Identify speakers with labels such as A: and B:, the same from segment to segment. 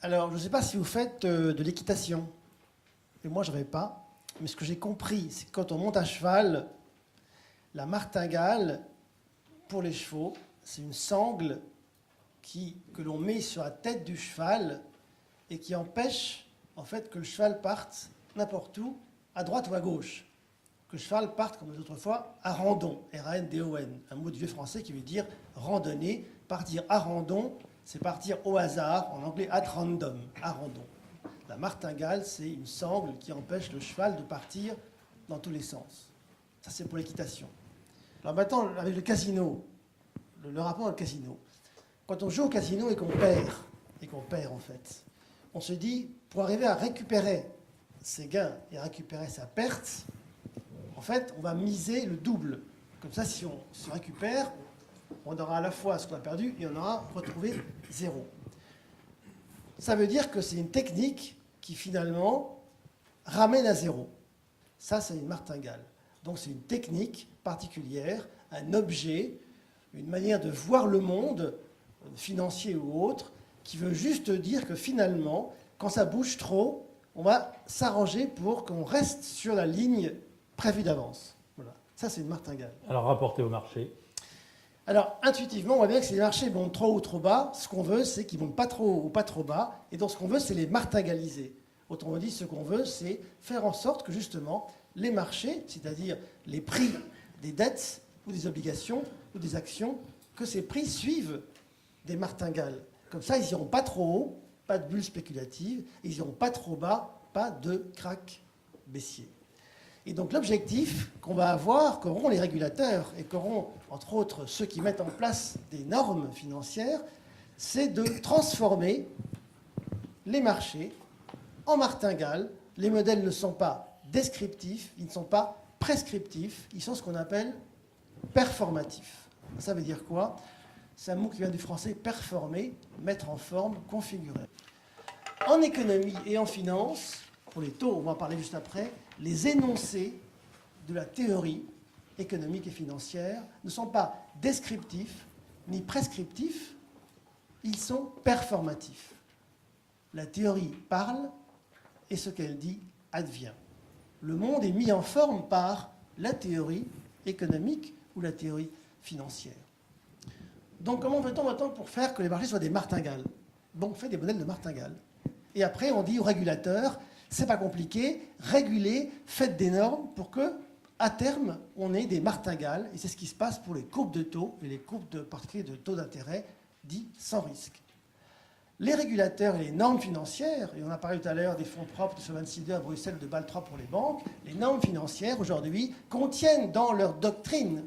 A: Alors, je ne sais pas si vous faites de l'équitation. Et moi, je n'avais pas. Mais ce que j'ai compris, c'est que quand on monte à cheval, la martingale, pour les chevaux, c'est une sangle que l'on met sur la tête du cheval et qui empêche en fait que le cheval parte n'importe où, à droite ou à gauche. Que le cheval parte, comme les autres fois, à randon, R-A-N-D-O-N, un mot du vieux français qui veut dire randonner. Partir à randon, c'est partir au hasard, en anglais at random, à randon. La martingale, c'est une sangle qui empêche le cheval de partir dans tous les sens. Ça, c'est pour l'équitation. Alors maintenant, avec le casino, le rapport au casino. Quand on joue au casino et qu'on perd en fait, on se dit, pour arriver à récupérer ses gains et à récupérer sa perte, en fait, on va miser le double. Comme ça, si on se récupère, on aura à la fois ce qu'on a perdu et on aura retrouvé zéro. Ça veut dire que c'est une technique qui finalement ramène à zéro. Ça, c'est une martingale. Donc c'est une technique particulière, un objet, une manière de voir le monde, financier ou autre, qui veut juste dire que finalement, quand ça bouge trop, on va s'arranger pour qu'on reste sur la ligne prévue d'avance. Voilà. Ça, c'est une martingale.
B: Alors, rapporté au marché.
A: Alors, intuitivement, on voit bien que si les marchés montent trop ou trop bas, ce qu'on veut, c'est qu'ils ne montent pas trop ou pas trop bas. Et donc, ce qu'on veut, c'est les martingaliser. Autrement dit, ce qu'on veut, c'est faire en sorte que, justement, les marchés, c'est-à-dire les prix des dettes ou des obligations ou des actions, que ces prix suivent des martingales. Comme ça, ils n'iront pas trop haut, pas de bulle spéculative, ils n'iront pas trop bas, pas de crack baissier. Et donc l'objectif qu'on va avoir, qu'auront les régulateurs et qu'auront entre autres ceux qui mettent en place des normes financières, c'est de transformer les marchés en martingales. Les modèles ne sont pas descriptifs, ils ne sont pas prescriptifs, ils sont ce qu'on appelle performatifs. Ça veut dire quoi? C'est un mot qui vient du français performer, mettre en forme, configurer. En économie et en finance, pour les taux, on va en parler juste après, les énoncés de la théorie économique et financière ne sont pas descriptifs ni prescriptifs, ils sont performatifs. La théorie parle et ce qu'elle dit advient. Le monde est mis en forme par la théorie économique ou la théorie financière. Donc comment fait-on maintenant pour faire que les marchés soient des martingales? Bon, on fait des modèles de martingales. Et après, on dit aux régulateurs, c'est pas compliqué, régulez, faites des normes pour que, à terme, on ait des martingales. Et c'est ce qui se passe pour les courbes de taux et les courbes de particulier de taux d'intérêt dits sans risque. Les régulateurs et les normes financières, et on a parlé tout à l'heure des fonds propres de Solvency II à Bruxelles, de Bâle III pour les banques, les normes financières aujourd'hui contiennent dans leur doctrine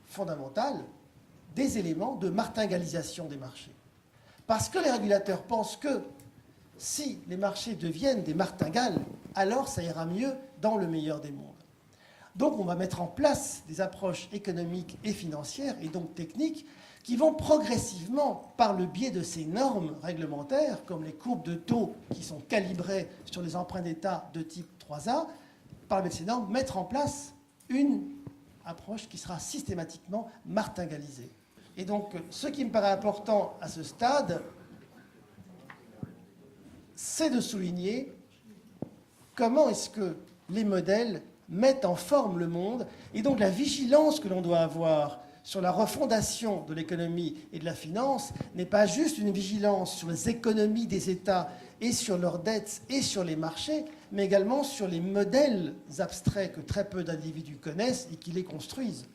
A: fondamentale des éléments de martingalisation des marchés. Parce que les régulateurs pensent que si les marchés deviennent des martingales, alors ça ira mieux dans le meilleur des mondes. Donc on va mettre en place des approches économiques et financières, et donc techniques, qui vont progressivement, par le biais de ces normes réglementaires, comme les courbes de taux qui sont calibrées sur les emprunts d'État de type 3A, par le biais de ces normes, mettre en place une approche qui sera systématiquement martingalisée. Et donc, ce qui me paraît important à ce stade, c'est de souligner comment est-ce que les modèles mettent en forme le monde, et donc la vigilance que l'on doit avoir sur la refondation de l'économie et de la finance n'est pas juste une vigilance sur les économies des États et sur leurs dettes et sur les marchés, mais également sur les modèles abstraits que très peu d'individus connaissent et qui les construisent.